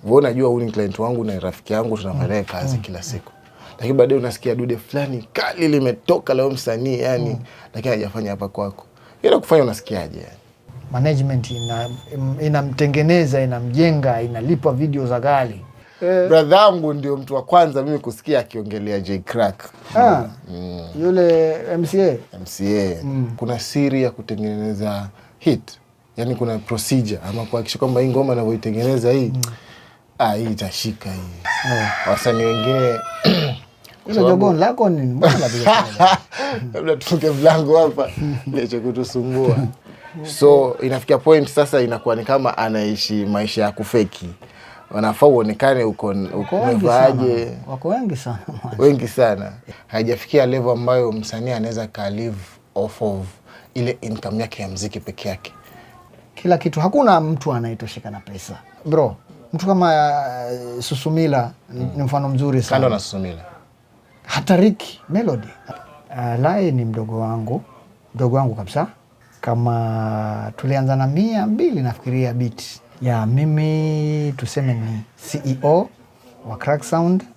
Wewe unajua huyu ni client wangu na rafiki yangu, tunafanya kazi kila siku. Lakini baadaye unasikia dude fulani kali limetoka leo msanii yani, lakini hajafanya hapa kwako. Ile kufanya unasikiaje yani? Management inamtengeneza, inamjenga, inalipa video za gali. Brother yangu ndio mtu wa kwanza mimi kusikia akiongelea J Crack. Yule MCA. Kuna siri ya kutengeneza hit. Yani kuna procedure ama kuhakikisha kwamba hii ngoma anavyoitengeneza hii hii itashika hii. Wasanii wengine ile jogoni lako ni mbona labda tufunge mlango hapa niache kutusumbua. So inafikia point sasa inakuwa ni kama anaishi maisha ya kufeki. Wanafaa uonekane uko umevaaje. Wako wengi sana. Wengi sana. Haijafikia level ambayo msanii anaweza ka live off of ile income yake ya muziki peke yake. Kila kitu, hakuna mtu anayetosheka na pesa. Bro, mtu kama Susumila ni mfano mzuri sana. Kando na Susumila. Hata Ricky Melody. Lai ni mdogo wangu kabisa. Kama tulianza na 200 nafikiria beat. Ya mimi tuseme ni CEO wa Crack Sound